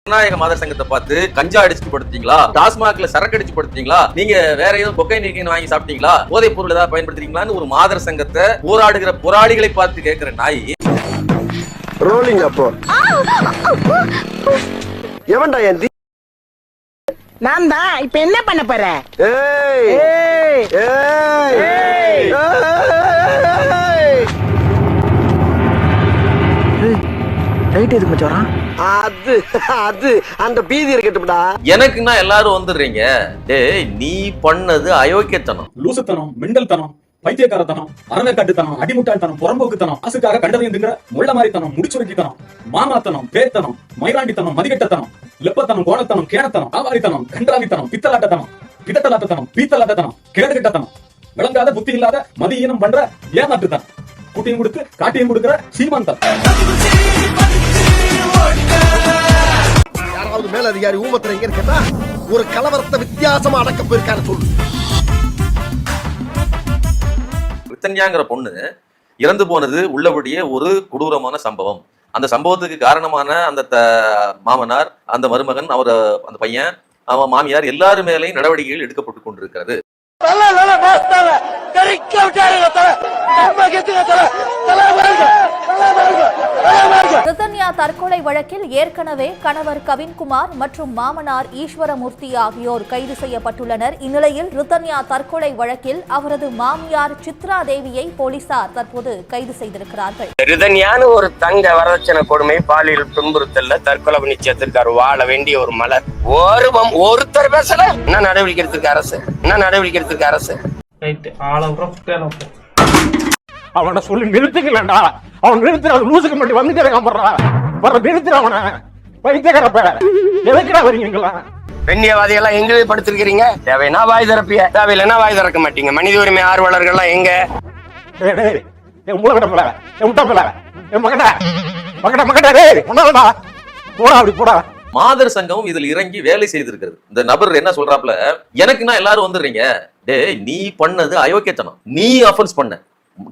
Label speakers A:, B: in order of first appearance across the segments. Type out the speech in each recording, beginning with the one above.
A: ஜனநாயக மாதர் சங்கத்தை பார்த்து கஞ்சா அடிச்சு படுத்தீங்களா, டாஸ்மாக்ல சரக்கு அடிச்சு படுத்தீங்களா, நீங்க வேற ஏதோ கொக்கைன் வாங்கி சாப்பிட்டீங்களா, போதைப் பொருள் ஏதாவது பயன்படுத்துறீங்களான்னு ஒரு மாதர் சங்கத்தை போராடுகிற போராளிகளை பார்த்து கேட்கிற நாய்
B: ரோலிங் அப்போ எவன்டா என்
C: நான் தான். இப்ப என்ன பண்ண போற?
B: ஏய் ஏய் ஏய்
C: ரைட் எதுக்கு மச்சான்?
B: அது அது அந்த பீதி இருக்கட்டும்டா.
A: எனக்குன்னா எல்லாரும் வந்துடுறீங்க. டேய், நீ பண்ணது அயோக்கியத்தனம்,
D: லூசுத்தனம், மெண்டல்தனம், பைத்தியக்காரத்தனம், அறவேக்காட்டுத்தனம், அடிமுட்டாள்தனம், புறம்போக்குத்தனம், காசுக்காக கண்டதையும் திங்கிற முள்ள மாதிரித்தனம், முடிச்சுருக்கித்தனம், மாமாத்தனம், பேத்தனம், மயிராண்டித்தனம், மதிகட்டத்தனம், லெப்பத்தனம், கோணத்தனம், கேணத்தனம், ஆவாரித்தனம், கன்றாவித்தனம், பித்தலாட்டத்தனம், பித்தலாட்டத்தனம், பீத்தலாட்டத்தனம், கேடுகட்டத்தனம், விளங்காத புத்தி இல்லாத மதியீனம் பண்ற ஏமாற்றுத்தனம், குட்டியும் கொடுத்து காட்டியும் கொடுக்கிற சீமாந்தம்.
B: யாராவது மேல அதிகாரி ஊமத்துல எங்க இருக்கா ஒரு கலவரத்தை வித்தியாசமா அடக்க போயிருக்காரு சொல்லு.
A: ரித்தன்யாங்கிற பொண்ணு இறந்து போனது உள்ளபடியே ஒரு கொடூரமான சம்பவம். அந்த சம்பவத்துக்கு காரணமான அந்த மாமனார், அந்த மருமகன், அவர் அந்த பையன், அவன் மாமியார் எல்லாரும் மேலேயும் நடவடிக்கைகள் எடுக்கப்பட்டு கொண்டிருக்கிறது.
E: ரித்தன்யா தற்கொலை வழக்கில் ஏற்கனவே கணவர் கவின்குமார் மற்றும் மாமனார் ஈஸ்வரமூர்த்தி ஆகியோர் கைது செய்யப்பட்டுள்ளனர். இந்நிலையில் ரித்தன்யா தற்கொலை வழக்கில் அவரது மாமியார் சித்ரா தேவியை போலீசார் தற்போது கைது செய்திருக்கிறார்கள்.
F: ரித்தன்யான்னு ஒரு தங்க வரதட்சணை கொடுமை, பாலியல் துன்புறுத்தல்ல தற்கொலை பண்ணி சேர்த்திருக்காரு. வாழ வேண்டிய ஒரு மலர் ஒருத்தர் பேசல. என்ன நடவடிக்கை எடுத்திருக்க அரசு? என்ன நடவடிக்கை எடுத்திருக்க அரசு?
G: அவனை சொல்லி நிறுத்துக்கலடா. அவன் நிறுத்துற லூசுக்கு மட்டும் வந்துட்டே நிறுத்துற அவனை. வைத்தியக்காரப்ப எதுக்குடா வரீங்களா?
F: பெண்ணியவாதிகள் எங்க படுத்திருக்கிறீங்க? தேவைன்னா வாய் திறப்பிய, தேவையில்லைன்னா வாய் திறக்க மாட்டீங்க. மனித உரிமை ஆர்வலர்கள்லாம் எங்க?
A: மாதர் சங்கமும் இதில் இறங்கி வேலை செய்திருக்கிறது. இந்த நபர் என்ன சொல்றாப்ல, எனக்குன்னா எல்லாரும் வந்துடுறீங்க. டேய், நீ பண்ணது அயோக்கியத்தனம், நீ அஃபென்ஸ் பண்ண.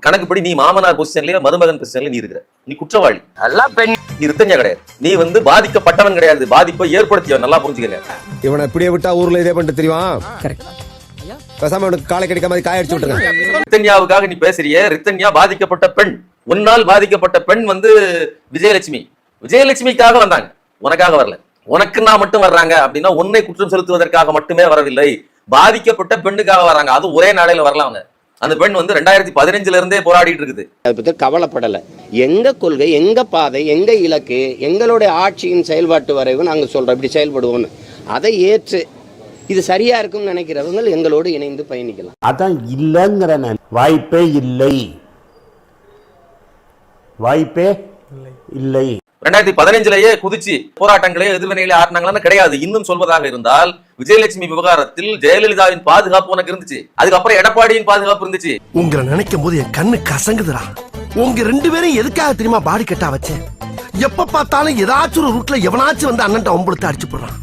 A: கணக்குப்படி நீ மாமனார் பொசிஷன்லயே மருமகன் பொசிஷன்ல நீ இருக்கிற, நீ குற்றவாளி.
F: எல்லாம் பெண்,
A: நீ ரித்தன்யா கிடையாது. நீ பாதிக்கப்பட்டவன் கிடையாது, பாதிப்பை ஏற்படுத்தியவன். நல்லா புரிஞ்சுக்கங்க.
B: இவனை இப்படியே விட்டா ஊர்ல இதே பண்ணிட்டு தெரியுமா? பேசாம அவனுக்கு காலை கிடைக்காம காய அடிச்சு விட்டுருங்க.
A: ரித்தன்யாவுக்காக நீ பேசுறிய. ரித்தன்யா பாதிக்கப்பட்ட பெண். உன்னால் பாதிக்கப்பட்ட பெண் விஜயலட்சுமி. விஜயலட்சுமிக்காக வந்தாங்க, உனக்காக வரல. உனக்கு நான் மட்டும் வர்றாங்க அப்படின்னா உன்னை குற்றம் செலுத்துவதற்காக மட்டுமே வரவில்லை, பாதிக்கப்பட்ட பெண்ணுக்காக வர்றாங்க. அது ஒரே நாளையில வரலாம். அவங்க அந்த பெண் 2015 இருந்தே போராடிட்டு இருக்குது.
F: அதை பத்தி கவலைப்படல. எங்க கொள்கை, எங்க பாதை, எங்க இலக்கு, எங்களுடைய ஆட்சியின் செயல்பாட்டு வரைவு நாங்க சொல்றோம் இப்படி செயல்படுவோம்னு. அதை ஏற்று இது சரியா இருக்கும்னு நினைக்கிறவங்க எங்களோடு இணைந்து பயணிக்கலாம்.
H: அதான் இல்லைங்கிற வாய்ப்பே இல்லை, வாய்ப்பே இல்லை.
A: 2015 குதிச்சு போராட்டங்களே எதிர்வினைகளை ஆட்டினாங்களான்னு கிடையாது. இன்னும் சொல்வதாக இருந்தால், விஜயலட்சுமி விவகாரத்தில் ஜெயலலிதாவின் பாதுகாப்பு உனக்கு இருந்துச்சு, அதுக்கப்புறம் எடப்பாடியின் பாதுகாப்பு இருந்துச்சு.
B: உங்களை நினைக்கும் போது என் கண்ணு கசங்குதுடா. உங்க ரெண்டு பேரும் எதுக்காக தெரியுமா பாடி கட்டா வச்சேன்? எப்ப பார்த்தாலும் ஏதாச்சும் ஒரு ரூட்ல எவனாச்சும் வந்து அண்ணன் ஒம்பளத்தை அடிச்சு போடுறான்.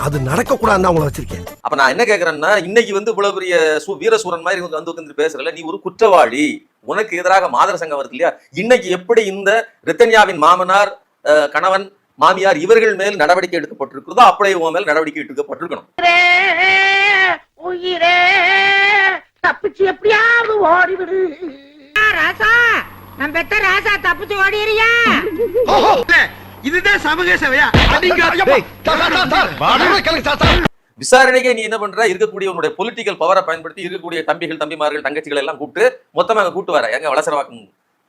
B: அது நடக்க கூடாதுன்னு உங்களை வச்சிருக்கேன்.
A: அப்ப நான் என்ன கேட்கறேன்னா, இன்னைக்கு இவ்வளவு பெரிய வீரசூரன் மாதிரி வந்து பேசுறல, நீ ஒரு குற்றவாளி. உனக்கு எதிராக மாதர் சங்கம் வருது இல்லையா? இன்னைக்கு எப்படி இந்த ரித்தன்யாவின் மாமனார், கணவன், மாமியார் இவர்கள் மேல் நடவடிக்கை எடுக்கப்பட்டிருக்கிறதோ அப்படியே உன் மேல் நடவடிக்கை எடுக்கப்பட்டிருக்கணும்.
C: தப்பிச்சு எப்படியாவது ஓடிவிடு ராசா. நம்ம பெத்த ராசா தப்பிச்சு ஓடிறியா?
B: இதுதான் சமூக சேவையா?
A: விசாரணைக்கு நீ என்ன பண்ற? இருக்கக்கூடிய உன்னுடைய பொலிட்டிக்கல் பவரை பயன்படுத்தி இருக்கக்கூடிய தம்பிகள், தம்பிமார்கள், தங்கச்சிகள் எல்லாம் கூப்பிட்டு மொத்தமா அங்க கூட்டு வர எங்க வளசரவாக்கம்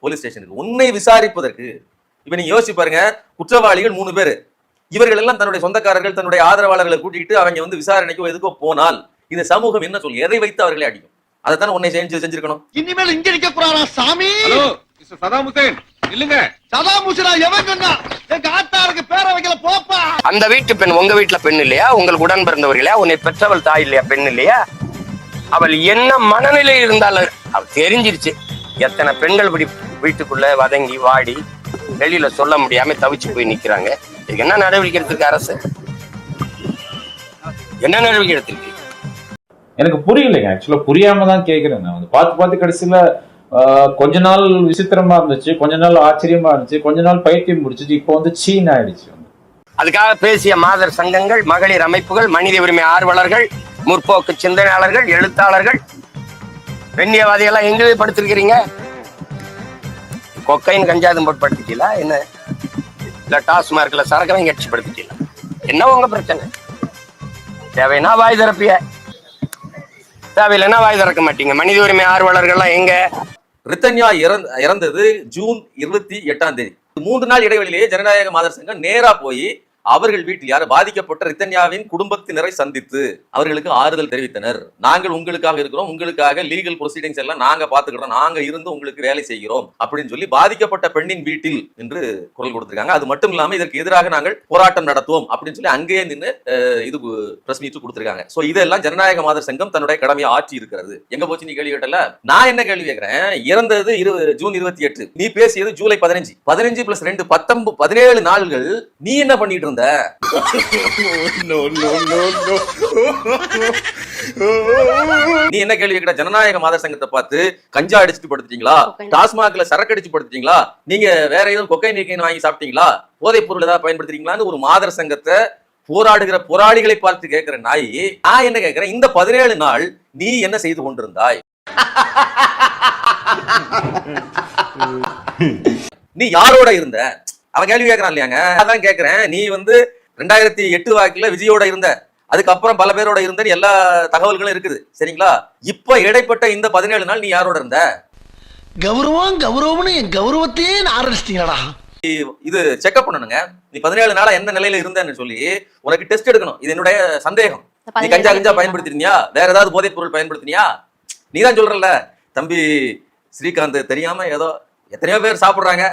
A: போலீஸ் ஸ்டேஷனுக்கு உன்னை விசாரிப்பதற்கு. இப்ப நீங்க யோசிச்சு பாருங்க, குற்றவாளிகள் 3 பேரு. இவர்கள் எல்லாம் தன்னுடைய சொந்தக்காரர்கள், தன்னுடைய ஆதரவாளர்களை கூட்டிட்டு அவங்க விசாரணைக்கோ எதுக்கோ போனால் இந்த சமூகம் என்ன சொல்லும்? எதை வைத்து அவர்களை அடிக்கும்? அதைத்தான் உன்னை செஞ்சிருக்கணும்.
B: இனிமேல் இங்க நிக்க போறாரா சாமி?
I: ஹலோ மிஸ்டர் சதாம் ஹுசேன், இல்லங்க.
B: சதாம் ஹுசேனா எவன் சொன்னா? எங்க ஆத்தாருக்கு பேரை வைக்கல போப்பா.
F: அந்த வீட்டு பெண் உங்க வீட்டுல பெண் இல்லையா? உங்களுக்கு உடன் பிறந்தவர் இல்லையா? உன்னை பெற்றவள் தாய் இல்லையா? பெண் இல்லையா? அவள் என்ன மனநிலை இருந்தாலும் அவள் தெரிஞ்சிருச்சு. எத்தனை பெண்கள் இப்படி வீட்டுக்குள்ள வதங்கி வாடி வெளியில சொல்ல முடியாம தவிச்சு போய் நிக்கிறாங்க. இதுக்கு என்ன நடவடிக்கை எடுத்திருக்கு அரசு? என்ன நடவடிக்கை எடுத்திருக்கு?
J: எனக்கு புரியலைங்க. ஆக்சுவலா புரியாம தான் கேக்குறேன். நான் பார்த்து கடைசியில கொஞ்ச நாள் விசித்திரமா இருந்துச்சு, கொஞ்ச நாள் ஆச்சரியமா இருந்துச்சு, கொஞ்ச நாள் பைத்தியம் முடிச்சிச்சு, இப்போ சீன் ஆயிடுச்சு.
F: அதுக்காக பேசிய மாதர் சங்கங்கள், மகளிர் அமைப்புகள், மனித உரிமை ஆர்வலர்கள், முற்போக்கு சிந்தனையாளர்கள், எழுத்தாளர்கள், பெண்ணியவாதிகள்லாம் எங்கவே படுத்திருக்கிறீங்க? கொக்கைன் கஞ்சாதும் போட்டு படுத்திட்டீங்களா என்ன? இல்ல டாஸ்மார்க்ல சரக்கு வாங்கி அடிச்சு படுத்திட்டீங்களா? என்ன உங்க பிரச்சனை? தேவைன்னா வாய் திறப்பிய, தேவையில்லைன்னா வாய் திறக்க மாட்டீங்க. மனித உரிமை ஆர்வலர்கள்லாம் எங்க?
A: ரித்தன்யா இறந்தது ஜூன் 28 3 நாள் இடைவெளியிலேயே ஜனநாயக மாதர் சங்கம் நேரா போய் அவர்கள் வீட்டில் யார் பாதிக்கப்பட்ட ரித்தன்யாவின் குடும்பத்தினரை சந்தித்து அவர்களுக்கு ஆறுதல் தெரிவித்தனர். நாங்கள் உங்களுக்காக இருக்கிறோம், உங்களுக்காக லீகல் ப்ரொசீடிங்ஸ் எல்லாம் நாங்க பாத்துக்கிறோம், நாங்க இருந்து உங்களுக்கு வேலை செய்கிறோம் அப்படின்னு சொல்லி பாதிக்கப்பட்ட பெண்ணின் வீட்டில் என்று குரல் கொடுத்திருக்காங்க. அது மட்டும் இல்லாம இதற்கு எதிராக நாங்கள் போராட்டம் நடத்துவோம் அப்படின்னு சொல்லி அங்கேயே நின்று இது பிரஸ் மீட் கொடுத்திருக்காங்க. சோ இதெல்லாம் ஜனநாயக மாதர் சங்கம் தன்னுடைய கடமையை ஆற்றி இருக்கிறது. எங்க போச்சு நீ கேள்வி கேட்டல? நான் என்ன கேள்வி கேட்கிறேன், இறந்தது ஜூன் 28, நீ பேசியது ஜூலை 15, 15 + 2 17 நாள்கள் நீ என்ன பண்ணிட்டு இருந்த? நீ என்ன கேள்வி கேட்ட? ஜனநாயக மாதர் சங்கத்தை பார்த்து கஞ்சா அடிச்சுட்டு படுத்துட்டீங்களா, டாஸ்மாக்ல சரக்கு அடிச்சு படுத்துட்டீங்களா, நீங்க வேற எதுவும் கொக்கைன் வாங்கி சாப்பிட்டீங்களா, போதைப் பொருள் ஏதாவது பயன்படுத்துறீங்களான்னு ஒரு மாதர் சங்கத்தை போராடுகிற போராளிகளை பார்த்து கேட்கிற நாய், நான் என்ன கேட்கிறேன், இந்த 17 நாள் நீ என்ன செய்து கொண்டிருந்தாய்? நீ யாரோட இருந்த? அவன் கேள்வி கேட்கறான் இல்லையாங்க, அதான் கேட்கிறேன். நீ 2008 வாக்குல விஜயோட இருந்த, அதுக்கப்புறம் பல பேரோட இருந்த எல்லா தகவல்களும் இருக்குது, சரிங்களா? இப்ப இடைப்பட்ட இந்த 17 நாள் நீ யாரோட இருந்த?
B: கௌரவம்னு என் கௌரவத்தையே ஆரம்பிச்சிட்டீங்களா?
A: இது செக்அப் பண்ணணுங்க. நீ 17 நாளா எந்த நிலையில இருந்தன்னு சொல்லி உனக்கு டெஸ்ட் எடுக்கணும். இது என்னுடைய சந்தேகம். நீ கஞ்சா பயன்படுத்தினியா, வேற ஏதாவது போதைப் பொருள் பயன்படுத்தினியா? நீதான் சொல்றல தம்பி ஸ்ரீகாந்த், தெரியாம ஏதோ எத்தனையோ பேர் சாப்பிடுறாங்க,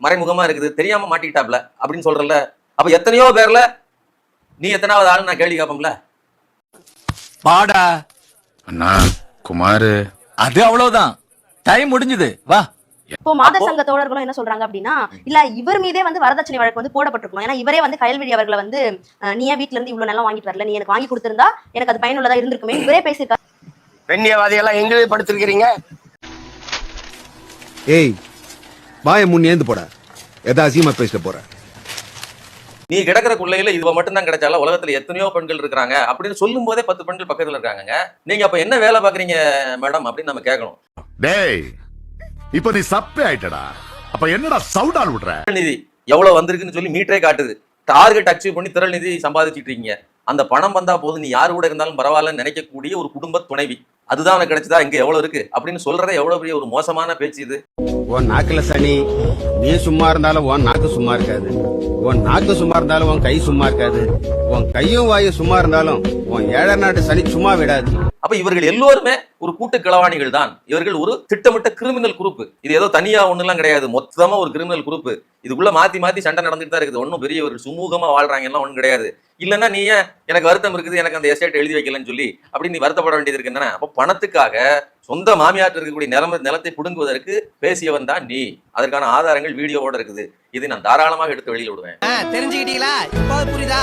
A: மறைமுகமா இருக்குது, தெரியாம மாட்டிக்கிட்டாப்ல அப்படின்னு சொல்றல. அப்ப எத்தனையோ பேர்ல நீ எத்தனாவது ஆளு நான் கேள்வி கேட்போம்ல?
K: பாடா
I: அண்ணா குமாரு,
K: அது அவ்வளவுதான், டைம் முடிஞ்சது, வா.
L: இப்போ மாதர் சங்க தோழர்களும் என்ன சொல்றாங்க அப்படின்னா, இல்ல இவர் மீதே வரதட்சணை வழக்கு போடப்பட்டிருக்கும். ஏன்னா இவரே கயல்விழி அவர்களை நீ ஏன் வீட்டுல இருந்து இவ்வளவு நிலம் வாங்கிட்டு வரல, நீ எனக்கு வாங்கி கொடுத்திருந்தா எனக்கு அது பயனுள்ளதா இருந்திருக்குமே, இவரே பேசியிருக்காரு.
F: பெண்ணியவாதிகள்லாம் எங்கவே படுத்திருக்கிறீங்க?
I: ஏய் வாய முன்னேந்து போட, எதாசியமா பேசிட்டு போற.
A: நீ கிடக்கிற கொள்ளையில இது மட்டும் தான் கிடைச்சால, உலகத்துல எத்தனையோ பெண்கள் இருக்காங்க அப்படின்னு சொல்லும் போதே 10 பெண்கள் பக்கத்துல இருக்காங்க. நீங்க அப்ப என்ன வேலை பாக்குறீங்க மேடம் அப்படின்னு நம்ம கேட்கணும்.
I: டேய் இப்ப நீ சப்பே ஆயிட்டடா, அப்ப என்னடா சவுடால் விடுற?
A: நிதி எவ்வளவு வந்திருக்குன்னு சொல்லி மீட்டரே காட்டுது. டார்கெட் அச்சீவ் பண்ணி திரள் நிதி சம்பாதிச்சிட்டு இருக்கீங்க. அந்த பணம் வந்தா போதும், நீ யாரு கூட இருந்தாலும் பரவாயில்லன்னு நினைக்கக்கூடிய ஒரு குடும்ப துணைவி, அதுதான் உனக்கு கிடைச்சதா? இங்க எவ்வளவு இருக்கு அப்படின்னு சொல்றதே எவ்வளவு பெரிய ஒரு மோசமான பேச்சு இது.
K: உன் நாக்குல சனி, நீ சும்மா இருந்தாலும் உன் நாக்கு சும்மா இருக்காது, உன் நாக்கு சும்மா இருந்தாலும் உன் கை சும்மா இருக்காது, உன் கையும் வாயும் சும்மா இருந்தாலும் உன் 7 நாட்டு சனி சும்மா விடாது.
A: அப்ப இவர்கள் எல்லோருமே ஒரு கூட்டு களவாணிகள் தான். இவர்கள் ஒரு திட்டமிட்ட கிரிமினல் குரூப். இது ஏதோ தனியா ஒண்ணுலாம் கிடையாது, மொத்தமா ஒரு கிரிமினல் குரூப். இதுக்குள்ள மாத்தி சண்டை நடந்துட்டு தான் இருக்குது. ஒன்னும் பெரிய ஒரு சுமூகமா வாழ்றாங்க எல்லாம் ஒண்ணும் கிடையாது. இல்லன்னா நீ எனக்கு வருத்தம் இருக்குது, எனக்கு அந்த எஸ்டேட் எழுதி வைக்கலன்னு சொல்லி அப்படி நீ வருத்தப்பட வேண்டியது இருக்கு என்ன? அப்ப பணத்துக்காக சொந்த மாமியாற்று இருக்கக்கூடிய நிலத்தை புடுங்குவதற்கு பேசியவன் தான் நீ. அதற்கான ஆதாரங்கள் வீடியோவோட இருக்குது. இதை நான் தாராளமாக எடுத்து வெளியில விடுவேன்.
C: தெரிஞ்சுக்கிட்டீங்களா? இப்போது புரியுதா?